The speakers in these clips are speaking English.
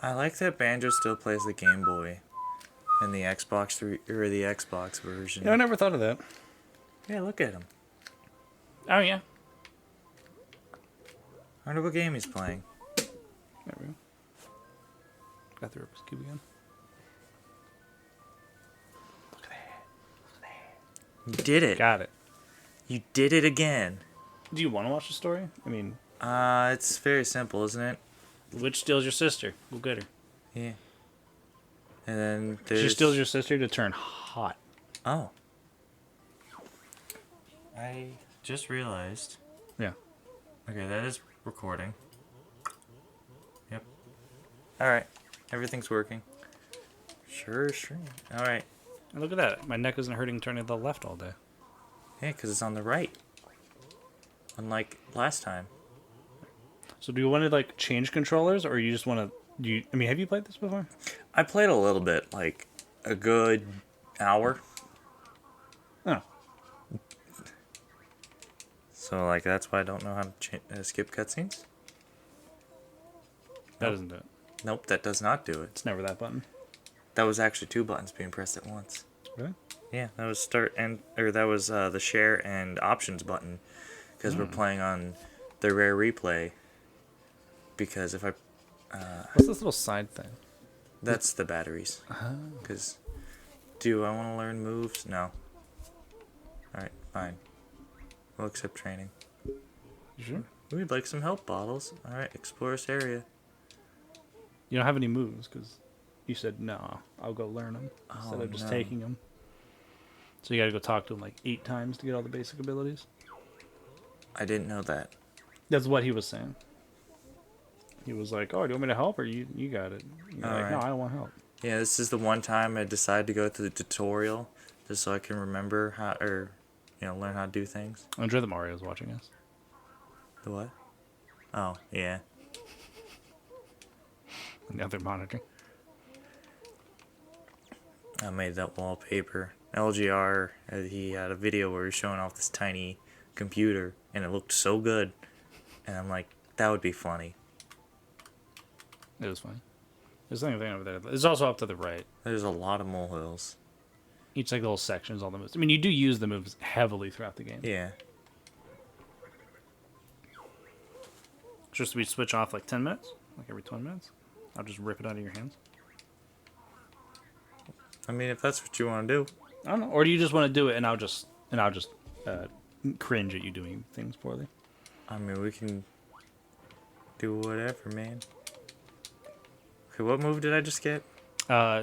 I like that Banjo still plays the Game Boy in the Xbox 3 or the Xbox version. Yeah, I never thought of that. Yeah, look at him. Oh, yeah. I wonder what game he's playing. There we go. Got the Rubik's Cube again. Look at that. You did it. Got it. You did it again. Do you want to watch the story? I mean, It's very simple, isn't it? which steals your sister? We'll get her. Yeah. And then there's... She steals your sister to turn hot. Oh. I just realized. Yeah. Okay, that is recording. Yep. Alright. Everything's working. Sure. Alright. And look at that. My neck isn't hurting turning to the left all day. Yeah, because it's on the right. Unlike last time. So do you want to like change controllers, or you just want to? I mean, have you played this before? I played a little bit, like a good hour. Oh. So, like, that's why I don't know how to skip cutscenes. That doesn't do it. Nope, that does not do it. It's never that button. That was actually 2 buttons being pressed at once. Really? Yeah, that was that was the share and options button, because we're playing on the rare replay. Because if I, What's this little side thing? that's the batteries. Because, do I want to learn moves? No. All right, fine. We'll accept training. You sure? We'd like some help, Bottles. All right, explore this area. You don't have any moves because you said no. I'll go learn them instead of just taking them. So you got to go talk to him like 8 times to get all the basic abilities. I didn't know that. That's what he was saying. He was like, "Oh, do you want me to help, or you got it?" You're like, "No, I don't want help." Yeah, this is the one time I decided to go through the tutorial just so I can remember how, or learn how to do things. I enjoy that Mario's watching us. The what? Oh, yeah. Now they're monitoring. I made that wallpaper. LGR, he had a video where he was showing off this tiny computer, and it looked so good. And I'm like, that would be funny. It was funny. There's something over there. It's also up to the right. There's a lot of molehills. Each like little sections, all the moves. I mean, you do use the moves heavily throughout the game. Yeah. Just we switch off like 10 minutes, like every 20 minutes. I'll just rip it out of your hands. I mean, if that's what you want to do. I don't know. Or do you just want to do it and I'll just cringe at you doing things poorly? I mean, we can do whatever, man. Okay, what move did I just get?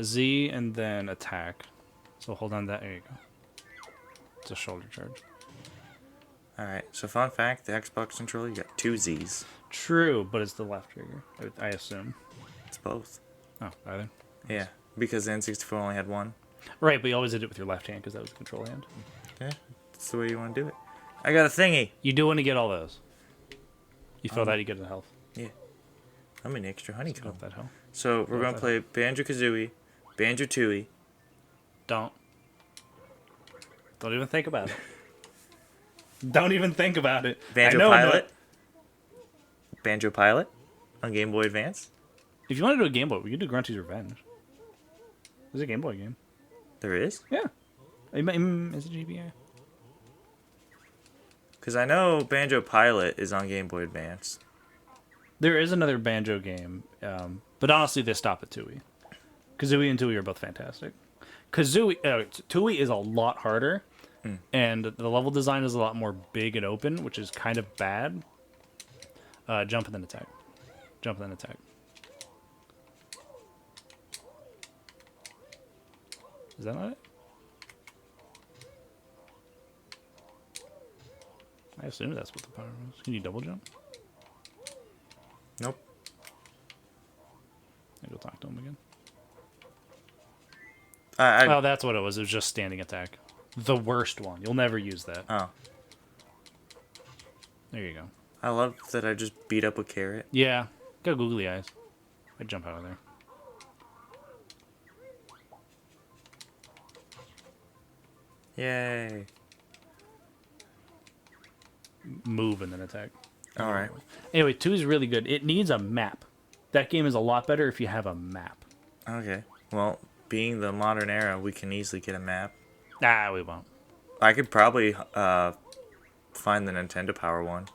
Z and then attack. So hold on that. There you go. It's a shoulder charge. Alright, so fun fact, the Xbox controller, you got 2 Zs. True, but it's the left trigger, I assume. It's both. Oh, either? Yeah, because the N64 only had 1. Right, but you always did it with your left hand because that was the control hand. Yeah, that's the way you want to do it. I got a thingy! You do want to get all those. You feel that, you get the health. Yeah. I'm an extra honeycomb. Got that health. So, we're going to play Banjo-Kazooie, Banjo-Tooie. Don't even think about it. Don't even think about it. Banjo Pilot. Banjo Pilot on Game Boy Advance. If you want to do a Game Boy, we could do Grunty's Revenge. There's a Game Boy game. There is? Yeah. Is it GBA? Because I know Banjo Pilot is on Game Boy Advance. There is another Banjo game, but honestly, they stop at Tooie. Kazooie and Tooie are both fantastic. Tooie is a lot harder, and the level design is a lot more big and open, which is kind of bad. Jump and then attack. Jump and then attack. Is that not it? I assume that's what the power was. Can you double jump? Nope. I go talk to him again. Oh, that's what it was. It was just standing attack. The worst one. You'll never use that. Oh. There you go. I love that I just beat up a carrot. Yeah. Got googly eyes. I'd jump out of there. Yay. Move and then attack. Alright. Anyway, 2 is really good. It needs a map. That game is a lot better if you have a map. Okay. Well, being the modern era, we can easily get a map. Nah, we won't. I could probably find the Nintendo Power one.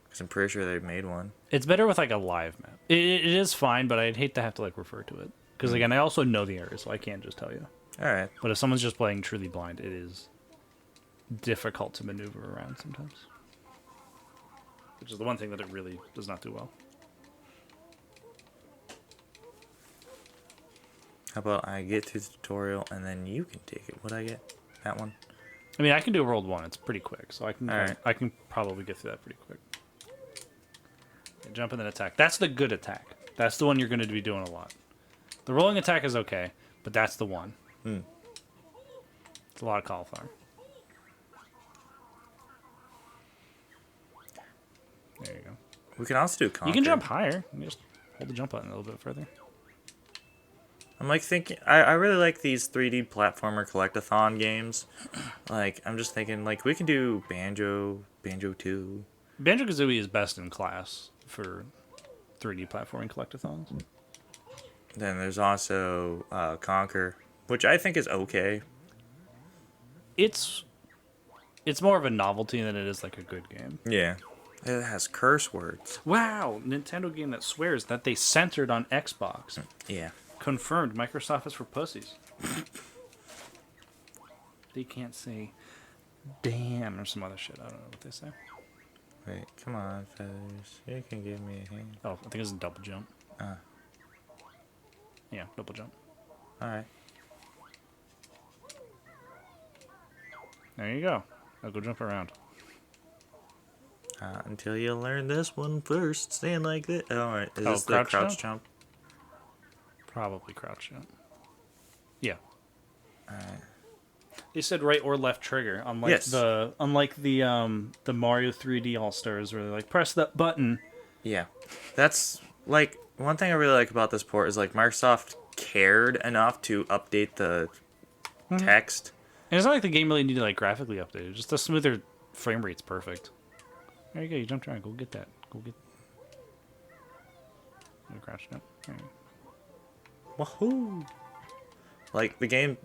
Because I'm pretty sure they made one. It's better with like a live map. It is fine, but I'd hate to have to like refer to it. Because again, I also know the area, so I can't just tell you. Alright. But if someone's just playing truly blind, it is difficult to maneuver around sometimes. Which is the one thing that it really does not do well. How about I get through the tutorial and then you can take it? What'd I get? That one? I mean, I can do World 1. It's pretty quick, so I can Alright. I can probably get through that pretty quick. Jump and then attack. That's the good attack. That's the one you're going to be doing a lot. The rolling attack is okay, but that's the one. It's a lot of cauliflower. There you go. We can also do Conquer. You can jump higher. You just hold the jump button a little bit further. I'm like thinking, I really like these 3D platformer collectathon games. Like, I'm just thinking, like, we can do Banjo 2. Banjo-Kazooie is best in class for 3D platforming collectathons. Then there's also Conquer, which I think is okay. It's more of a novelty than it is like a good game. Yeah. It has curse words. Wow, Nintendo game that swears that they censored on Xbox. Yeah. Confirmed, Microsoft is for pussies. They can't say damn or some other shit. I don't know what they say. Wait, come on, fellas. You can give me a hand. Oh, I think it's a double jump. Ah. Yeah, double jump. Alright. There you go. I'll go jump around. Until you learn this one first. Stand like this. Alright, is Oh, this the crouch crouch jump? Probably crouch jump. Yeah. Alright. They said right or left trigger. Unlike Yes. the Mario 3D All Stars where they're like press that button. Yeah. That's, like, one thing I really like about this port is, like, Microsoft cared enough to update the text. And it's not like the game really needed like graphically updated. Just a smoother frame rate's perfect. There you go. You jumped around. Go get that. Go get. You crouch jump. There you go. Woohoo! Like, the game,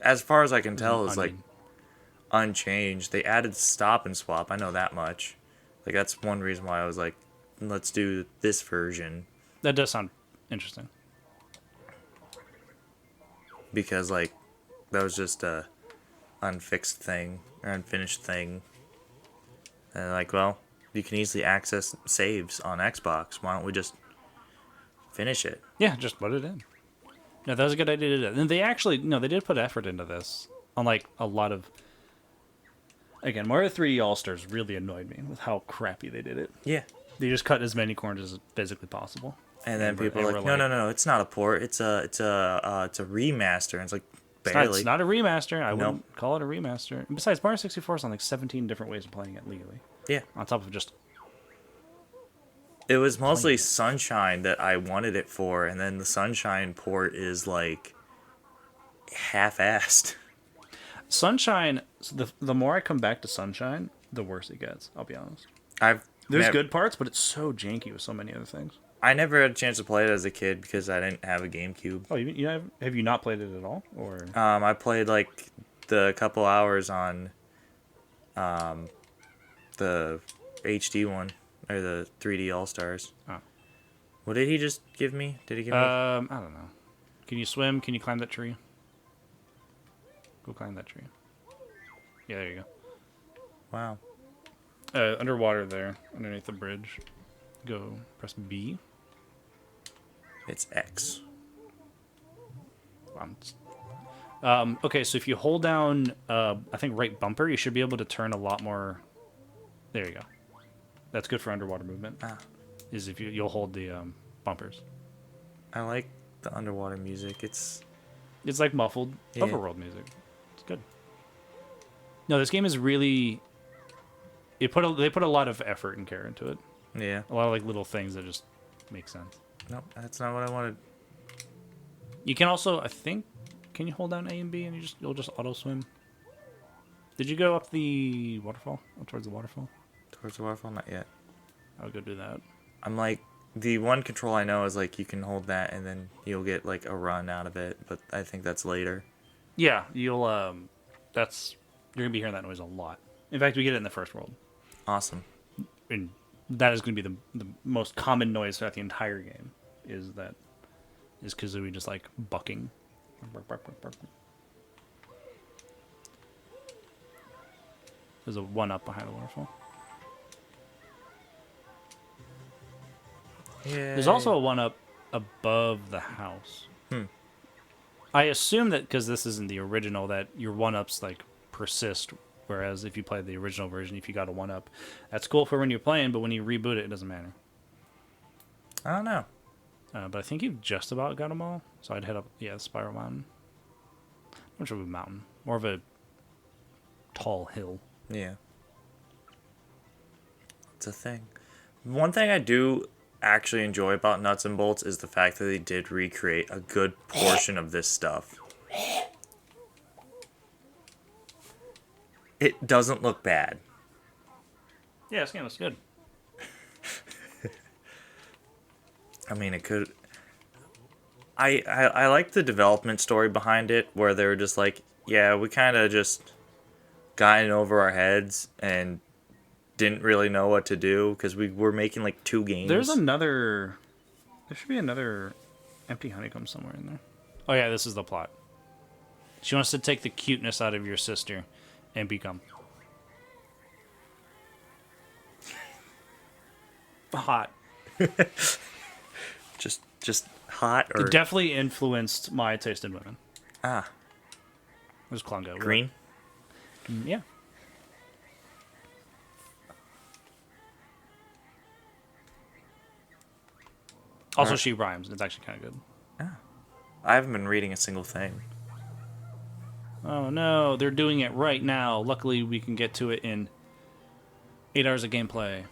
as far as I can tell, is, like, Onion. unchanged. They added stop and swap. I know that much. Like, that's one reason why I was like, let's do this version. That does sound interesting. Because, like, that was just a unfixed thing, or unfinished thing. And, like, well, you can easily access saves on Xbox. Why don't we just finish it? Yeah, just put it in. No, that was a good idea to do that. And they actually, no, they did put effort into this. Unlike a lot of, again, Mario 3D All Stars really annoyed me with how crappy they did it. Yeah. They just cut as many corners as physically possible. And then people are and like, we're no, it's not a port. It's a remaster. And it's like, barely. It's not a remaster. I Nope. wouldn't call it a remaster. And besides, Mario 64 is on like 17 different ways of playing it legally. Yeah. On top of just It was mostly Sunshine that I wanted it for, and then the Sunshine port is like half-assed. Sunshine. So the more I come back to Sunshine, the worse it gets. I'll be honest. There's nev- good parts, but it's so janky with so many other things. I never had a chance to play it as a kid because I didn't have a GameCube. Oh, have you not played it at all, or? I played like the couple hours on the HD one or the 3D All Stars. Oh. What did he just give me? Did he give me? I don't know. Can you swim? Can you climb that tree? Go climb that tree. Yeah, there you go. Wow. Underwater there, underneath the bridge. Go press B. It's X. Okay, so if you hold down, I think right bumper, you should be able to turn a lot more. There you go. That's good for underwater movement. Is if you'll hold the bumpers. I like the underwater music. It's like muffled overworld music. It's good. No, this game is really. They put a lot of effort and care into it. yeah. A lot of like little things that just make sense. Nope, that's not what I wanted. You can also, I think, can you hold down A and B and you'll just auto swim? Did you go up the waterfall? Up towards the waterfall? Towards the waterfall, not yet. I'll go do that. I'm like The one control I know is like you can hold that and then you'll get like a run out of it, but I think that's later. Yeah, you'll that's you're gonna be hearing that noise a lot. In fact, we get it in the first world, Awesome. and that is gonna be the most common noise throughout the entire game. Is Kazooie just like bucking. There's a one up behind the waterfall. Yeah. There's also a one up above the house. I assume that because this isn't the original, that your one ups like persist. Whereas if you play the original version, if you got a one up, that's cool for when you're playing. But when you reboot it, it doesn't matter. I don't know. But I think you've just about got them all. So I'd head up, the Spiral Mountain. Not much of a mountain, more of a tall hill. Yeah. It's a thing. One thing I do actually enjoy about Nuts and Bolts is the fact that they did recreate a good portion of this stuff. It doesn't look bad. Yeah, this game looks good. I mean, it could. I like the development story behind it, where they were just like, yeah, we kind of just got in over our heads and didn't really know what to do because we were making like 2 games. There should be another empty honeycomb somewhere in there. Oh yeah, this is the plot. She wants to take the cuteness out of your sister and become hot. Just hot or It definitely influenced my taste in women. ah There's Klungo. green. Yeah. Also, Alright. she rhymes. It's actually kind of good. I haven't been reading a single thing. Oh no, they're doing it right now. Luckily, we can get to it in 8 hours of gameplay.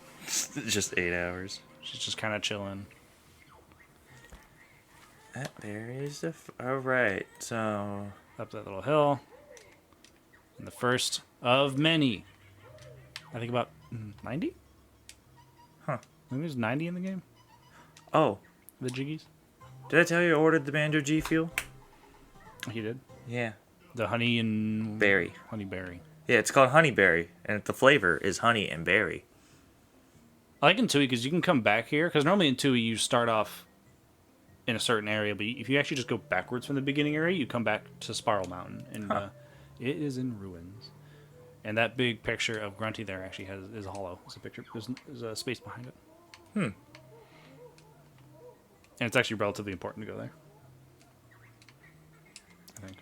Just 8 hours. She's just kind of chilling. There is the. All right, so Up that little hill. And the first of many. I think about 90? Huh. Maybe there's 90 in the game? oh, The Jiggies? did I tell you I ordered the Banjo-G fuel? You did? Yeah, The honey and... berry. Honey berry. Yeah, it's called honeyberry, and the flavor is honey and berry. I like in Tui because you can come back here. Because normally in Tui you start off in a certain area, but if you actually just go backwards from the beginning area, you come back to Spiral Mountain, and it is in ruins. And that big picture of Grunty there actually is hollow. It's a picture. There's a space behind it. And it's actually relatively important to go there. I think.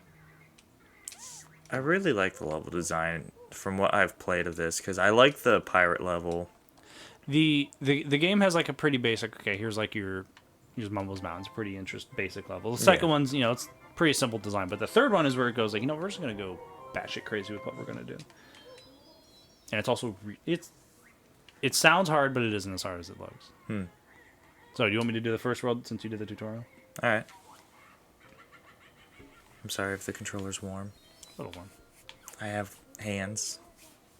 I really like the level design from what I've played of this because I like the pirate level. The game has like a pretty basic. Okay, here's like here's Mumbles Mountains, pretty basic level. The second one's it's pretty simple design, but the third one is where it goes like we're just gonna go batshit crazy with what we're gonna do. And it's also it sounds hard, but it isn't as hard as it looks. So do you want me to do the first world since you did the tutorial? All right. I'm sorry if the controller's warm. A little one. I have hands.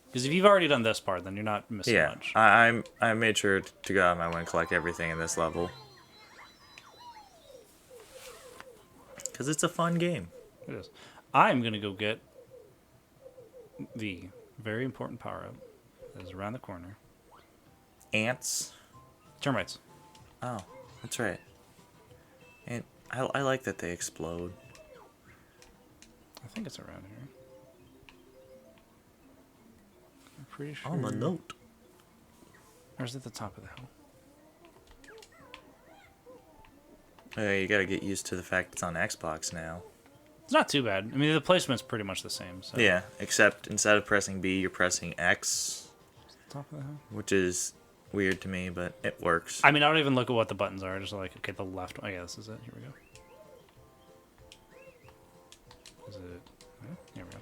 Because if you've already done this part, then you're not missing Yeah, much. I made sure to go out of my way and collect everything in this level. Because it's a fun game. It is. I'm gonna go get the very important power up that is around the corner. Ants. Termites. Oh, that's right. And I like that they explode. I think it's around here. I'm pretty sure. On the note. Or is it the top of the hill? You gotta get used to the fact it's on Xbox now. It's not too bad. I mean, the placement's pretty much the same. So. Yeah, except instead of pressing B, you're pressing X, Top of the hill. which is weird to me, but it works. I mean, I don't even look at what the buttons are. I just like, okay, the left one. Oh, yeah, this is it. Here we go. Is it? Here we go.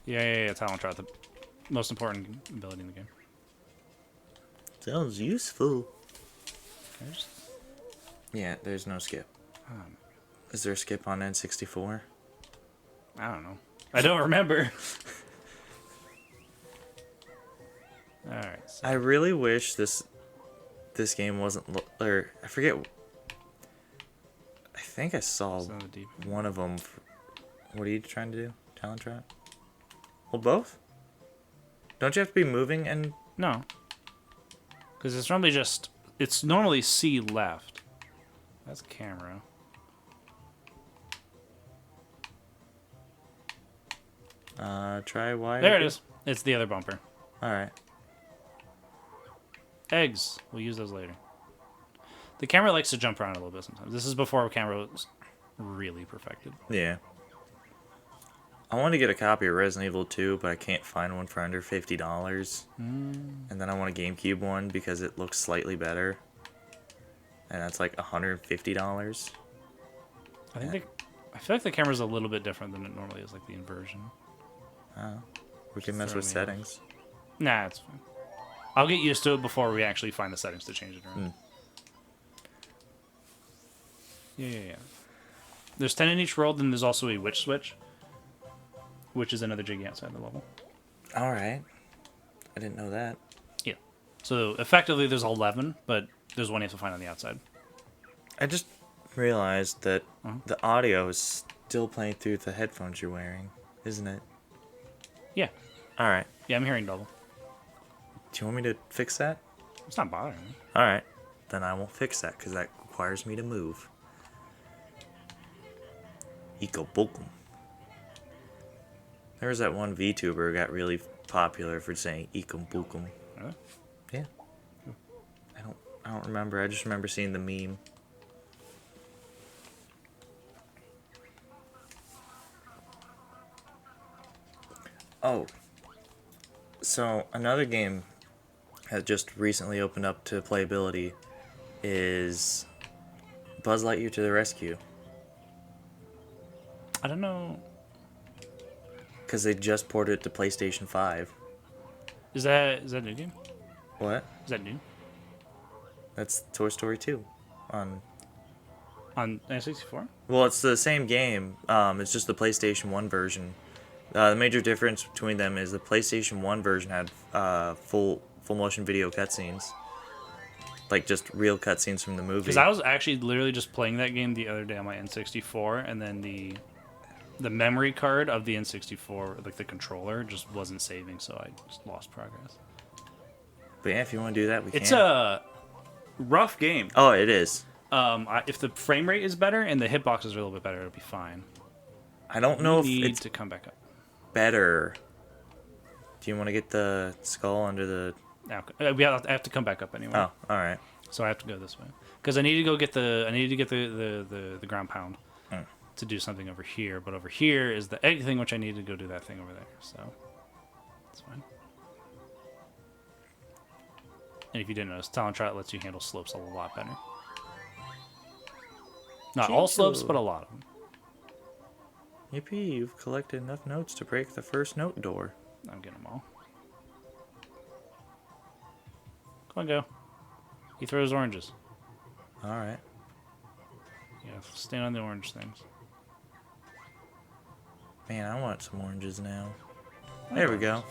Yeah, talent shot. The most important ability in the game. Sounds useful. There's, Yeah, there's no skip. Is there a skip on N64? I don't know. I don't remember. Alright. So. I really wish this this game wasn't, or I forget. I think I saw It's not a deep. one of them. What are you trying to do? Talent trap? Well, both? Don't you have to be moving and... No. Because it's normally just... It's normally C left. That's camera. Try Y. There it is. It's the other bumper. Alright. Eggs. We'll use those later. The camera likes to jump around a little bit sometimes. This is before our camera was really perfected. Yeah. I want to get a copy of Resident Evil 2, but I can't find one for under $50. And then I want a GameCube one because it looks slightly better. And that's like $150. I feel like the camera's a little bit different than it normally is, like the inversion. Oh. We can mess with Throw me off. settings. Nah, it's fine. I'll get used to it before we actually find the settings to change it around. Yeah. There's 10 in each world, and there's also a witch switch, which is another jiggy outside the level. Alright. I didn't know that. Yeah. So effectively, there's 11, but there's one you have to find on the outside. I just realized that the audio is still playing through the headphones you're wearing, isn't it? Yeah. Alright. Yeah, I'm hearing double. Do you want me to fix that? It's not bothering me. Alright. Then I won't fix that, because that requires me to move. Eco Bokum. There was that one VTuber who got really popular for saying Eco Bokum. Really? Yeah. I don't remember. I just remember seeing the meme. Oh. So, another game that just recently opened up to playability is Buzz Lightyear to the Rescue. I don't know. Because they just ported it to PlayStation 5. Is that a new game? What? Is that new? That's Toy Story 2 on... On N64? Well, it's the same game. It's just the PlayStation 1 version. The major difference between them is the PlayStation 1 version had full motion video cutscenes. Like, just real cutscenes from the movie. Because I was actually literally just playing that game the other day on my N64, and then the memory card of the N64, like the controller, just wasn't saving, so I just lost progress. But yeah, if you want to do that, we can. It's a rough game. Oh, it is. If the frame rate is better and the hitboxes are a little bit better, it'll be fine. I don't know if Need it's to come back up. better. Do you want to get the skull under the... I have to come back up anyway. Oh, alright. So I have to go this way. Because I need to go get the ground pound to do something over here. But over here is the egg thing, which I need to go do that thing over there. So that's fine. And if you didn't notice, Talon Trot lets you handle slopes a lot better. Not all slopes, but a lot of them. Yippee, you've collected enough notes to break the first note door. I'm getting them all. Come on, go. He throws oranges. Alright. Yeah, stand on the orange things. Man, I want some oranges now. There we go.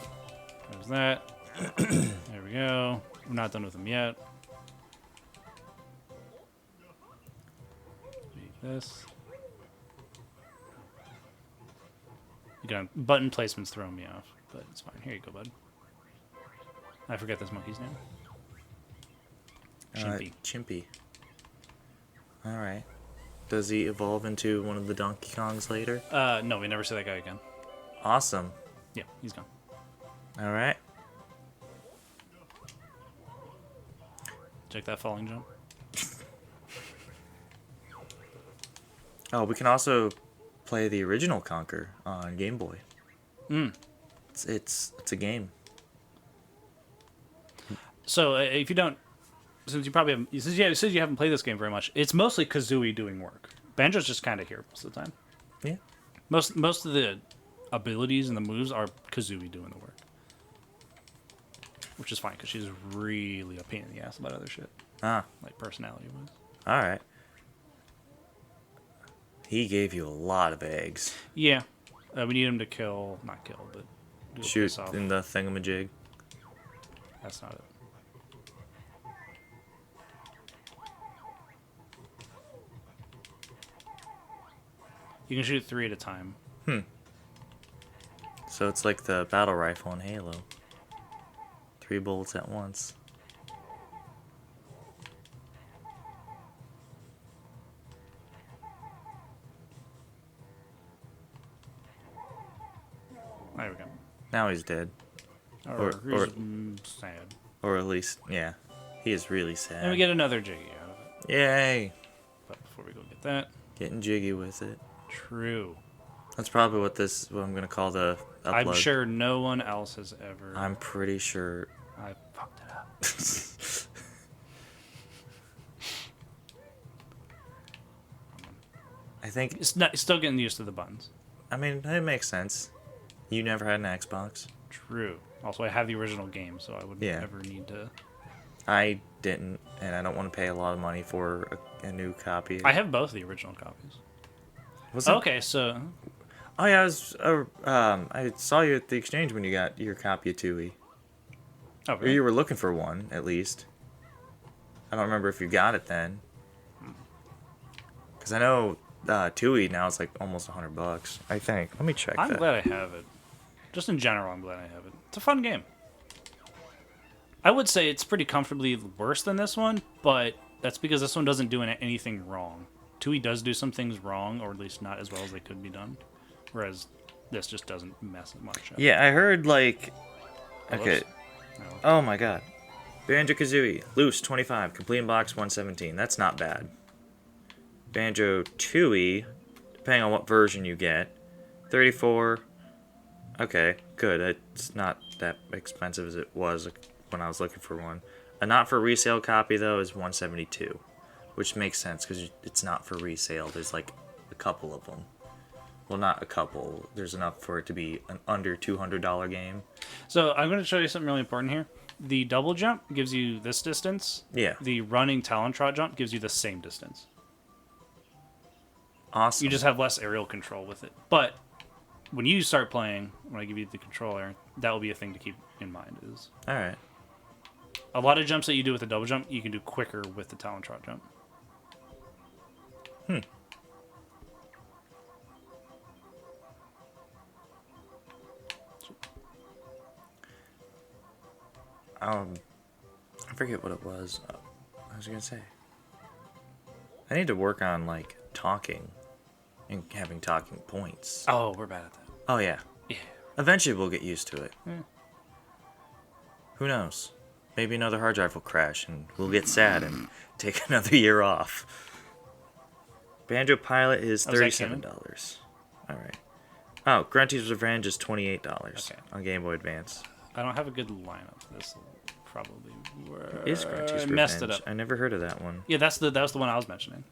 There's that. There we go. We're not done with them yet. Make this. Again, button placement's throwing me off, but it's fine. Here you go, bud. I forget this monkey's name. Chimpy. Chimpy. Alright. Does he evolve into one of the Donkey Kongs later? No, we never see that guy again. Awesome. Yeah, he's gone. Alright. Check that falling jump. Oh, we can also play the original Conquer on Game Boy. It's a game. So if you don't, since you haven't played this game very much, it's mostly Kazooie doing work. Banjo's just kind of here most of the time. Yeah. Most of the abilities and the moves are Kazooie doing the work, which is fine because she's really a pain in the ass about other shit, like personality wise. All right. He gave you a lot of eggs. Yeah, we need him to not kill, but do a Shoot piss off. in the thingamajig. That's not it. You can shoot 3 at a time. So it's like the battle rifle in Halo. 3 bullets at once. There we go. Now he's dead. Or, Or- sad. Or at least, yeah. He is really And sad. we get another Jiggy out of it. Yay! But before we go get that, Getting jiggy with it. true. That's probably what I'm going to call the upload. I'm sure no one else has ever. I'm pretty sure. I fucked it up. I think, It's not. It's still getting used to the buttons. I mean, it makes sense. You never had an Xbox? True. Also, I have the original game, so I wouldn't Yeah. ever need to. I didn't, and I don't want to pay a lot of money for a new copy. I have both the original copies. Was it? Okay, so Oh yeah, I saw you at the exchange when you got your copy of Tui. oh, Or really? you were looking for one, at least. I don't remember if you got it then. Because I know Tui now is like almost $100, I think. Let me check I'm that. glad I have it. Just in general, I'm glad I have it. It's a fun game. I would say it's pretty comfortably worse than this one, but that's because this one doesn't do anything wrong. Tui does do some things wrong, or at least not as well as they could be done. Whereas this just doesn't mess much up. Yeah, I heard like... Okay. Whoops. No. Oh my god. Banjo-Kazooie. Loose, 25. Complete in box, 117. That's not bad. Banjo-Tooie, depending on what version you get, 34. Okay, good. It's not that expensive as it was when I was looking for one. A not for resale copy, though, is 172. Which makes sense, because it's not for resale. There's like a couple of them. Well, not a couple. There's enough for it to be an under $200 game. So I'm going to show you something really important here. The double jump gives you this distance. Yeah. The running talon trot jump gives you the same distance. Awesome. You just have less aerial control with it. But when you start playing, when I give you the controller, that will be a thing to keep in mind. Is Alright. a lot of jumps that you do with the double jump, you can do quicker with the talon trot jump. I forget what it was. I was gonna say. I need to work on like talking and having talking points. Oh, we're bad at that. Oh yeah. Yeah. Eventually we'll get used to it. Yeah. Who knows? Maybe another hard drive will crash and we'll get sad and take another year off. Banjo Pilot is Oh, is that $37. Alright. Oh, Grunty's Revenge is $28 Okay. on Game Boy Advance. I don't have a good lineup. This will probably work. Is Grunty's I Revenge? messed it up. I never heard of that one. Yeah, that was the one I was mentioning.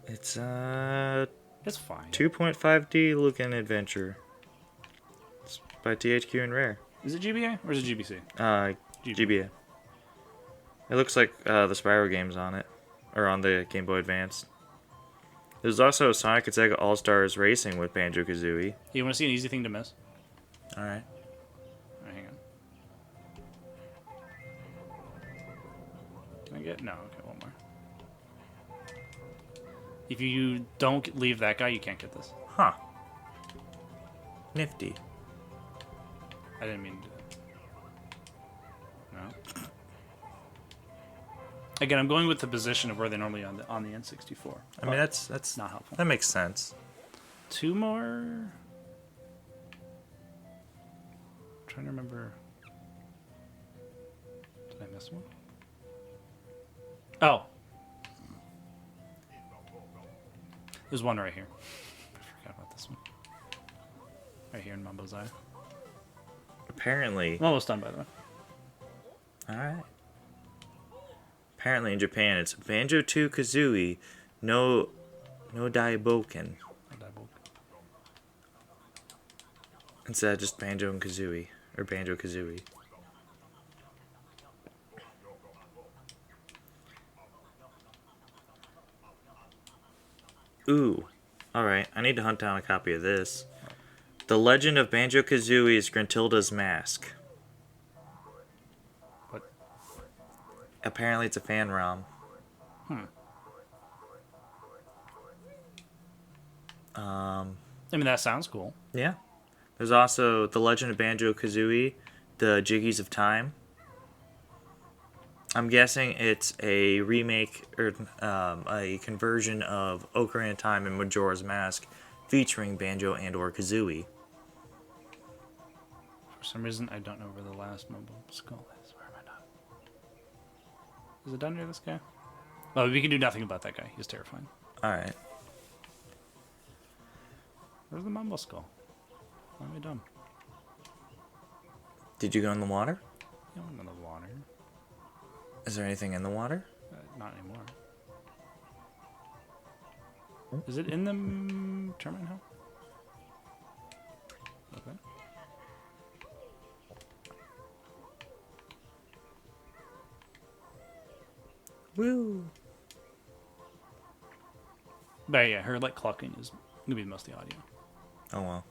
It's It's fine. 2.5D looking adventure. It's by THQ and Rare. Is it GBA or is it GBC? GBA. It looks like the Spyro games on it, or on the Game Boy Advance. There's also Sonic and Sega All Stars Racing with Banjo-Kazooie. You want to see an easy thing to miss? All right. All right, hang on. Can I get? No. Okay, one more. If you don't leave that guy, you can't get this. Huh. Nifty. I didn't mean to do that. No. Again, I'm going with the position of where they normally on the N64. I mean, that's Not helpful. that makes sense. 2 more. I'm trying to remember. Did I miss one? Oh. There's one right here. I forgot about this one. Right here in Mumbo's Eye. Apparently, I'm almost done, by the way. all right. Apparently, in Japan, it's Banjo 2 Kazooie, no Daiboken. Instead of just Banjo and Kazooie, or Banjo Kazooie. Ooh. Alright, I need to hunt down a copy of this. The Legend of Banjo-Kazooie's Gruntilda's Mask. What? Apparently it's a fan ROM. I mean, that sounds cool. Yeah. There's also The Legend of Banjo-Kazooie, The Jiggies of Time. I'm guessing it's a remake or a conversion of Ocarina of Time and Majora's Mask featuring Banjo and/or Kazooie. For some reason, I don't know where the last mumble skull is. Where am I not? Is it down near this guy? Well, we can do nothing about that guy. He's terrifying. Alright. Where's the mumble skull? Why am I dumb? Did you go in the water? You don't know the water. Is there anything in the water? Not anymore. Is it in the termite hole? Okay. Woo! But yeah, her like clucking is gonna be most of the audio. Oh well.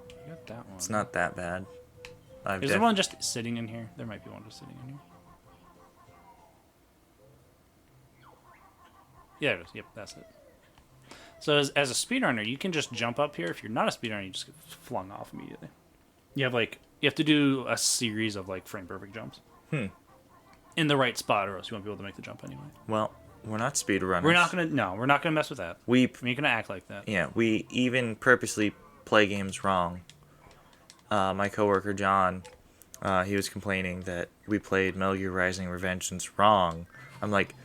You got that one. It's not that bad. Is there one just sitting in here? There might be one just sitting in here. Yeah, it is. Yep, that's it. So as a speedrunner, you can just jump up here. If you're not a speedrunner, you just get flung off immediately. You have to do a series of like frame perfect jumps. In the right spot, or else you won't be able to make the jump anyway. Well, we're not speedrunners. We're not gonna mess with that. We're gonna act like that. Yeah, we even purposely play games wrong. My coworker John, he was complaining that we played Metal Gear Rising: Revengeance wrong. I'm like,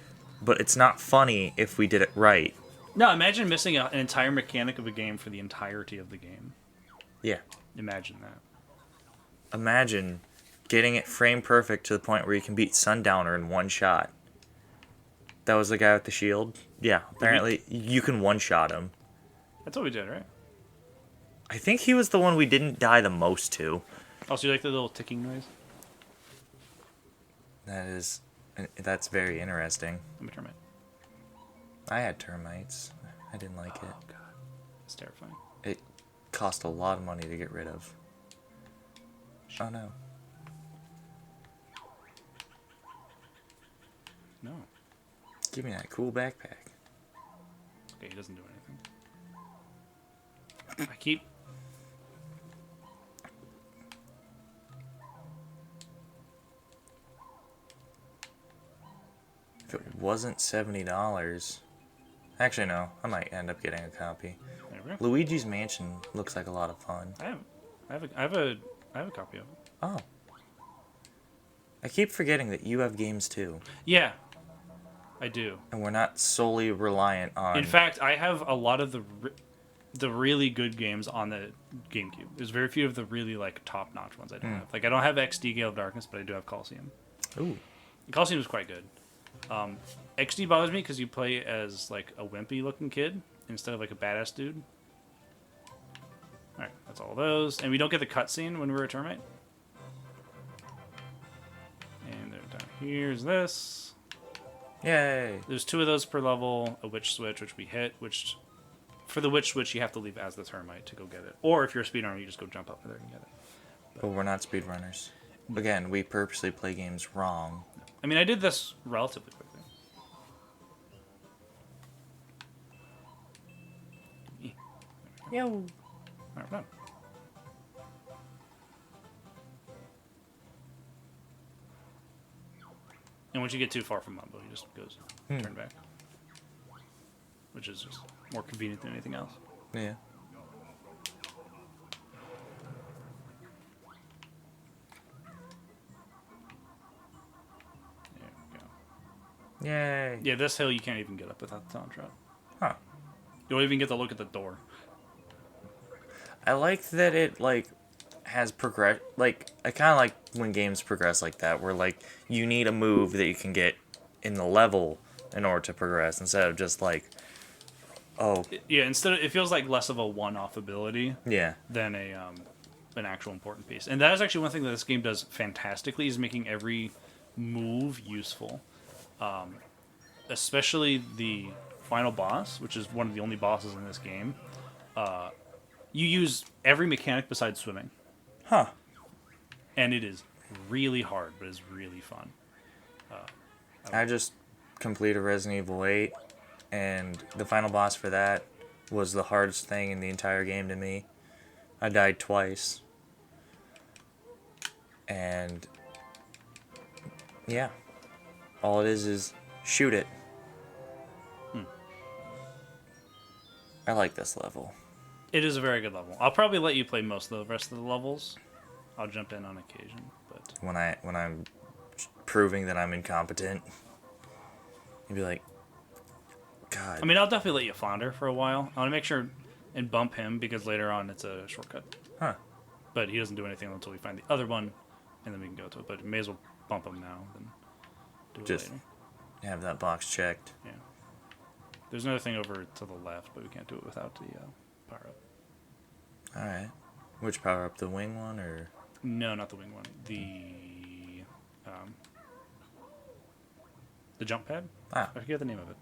but it's not funny if we did it right. No, imagine missing an entire mechanic of a game for the entirety of the game. Yeah. Imagine that. Imagine getting it frame perfect to the point where you can beat Sundowner in one shot. That was the guy with the shield? Yeah, apparently you can one-shot him. That's what we did, right? I think he was the one we didn't die the most to. Oh, so you like the little ticking noise? That's very interesting. Let me turn it. I had termites. I didn't like it. Oh, God. It's terrifying. It cost a lot of money to get rid of. Oh, no. No. Give me that cool backpack. Okay, he doesn't do anything. I keep... If it wasn't $70... Actually, no. I might end up getting a copy. There we go. Luigi's Mansion looks like a lot of fun. I have a copy of it. Oh. I keep forgetting that you have games too. Yeah, I do. And we're not solely reliant on... In fact, I have a lot of the really good games on the GameCube. There's very few of the really like top-notch ones I don't have. Like I don't have XD Gale of Darkness, but I do have Coliseum. Ooh. Coliseum is quite good. XD bothers me because you play as like a wimpy-looking kid instead of like a badass dude. All right, that's all those, and we don't get the cutscene when we're a termite. And they're down here's this. Yay. There's 2 of those per level. A witch switch, which we hit. Which, for the witch switch, you have to leave as the termite to go get it. Or if you're a speedrunner, you just go jump up there and get it. But we're not speedrunners. Again, we purposely play games wrong. I mean, I did this relatively quickly. Yo. All right, we're done. And once you get too far from Mumbo, he just goes turn back. Which is just more convenient than anything else. Yeah. There we go. Yay. Yeah, this hill you can't even get up without the soundtrack. Huh. You don't even get to look at the door. I like that it, like, has progress. Like, I kind of like when games progress like that, where, like, you need a move that you can get in the level in order to progress, instead of just, like, oh. Yeah, it feels like less of a one-off ability Yeah. than an actual important piece. And that is actually one thing that this game does fantastically, is making every move useful. Especially the final boss, which is one of the only bosses in this game. You use every mechanic besides swimming. Huh. And it is really hard, but it's really fun. I just completed Resident Evil 8, and the final boss for that was the hardest thing in the entire game to me. I died twice. And yeah, all it is shoot it. I like this level. It is a very good level. I'll probably let you play most of the rest of the levels. I'll jump in on occasion, but When I'm proving that I'm incompetent, you'd be like, God. I mean, I'll definitely let you flounder for a while. I want to make sure and bump him because later on it's a shortcut. Huh. But he doesn't do anything until we find the other one, and then we can go to it. But we may as well bump him now than do it Just later. have that box checked. Yeah. There's another thing over to the left, but we can't do it without the power up. Alright. Which power up? The wing one or? No, not the wing one. The jump pad. Ah. I forget the name of it.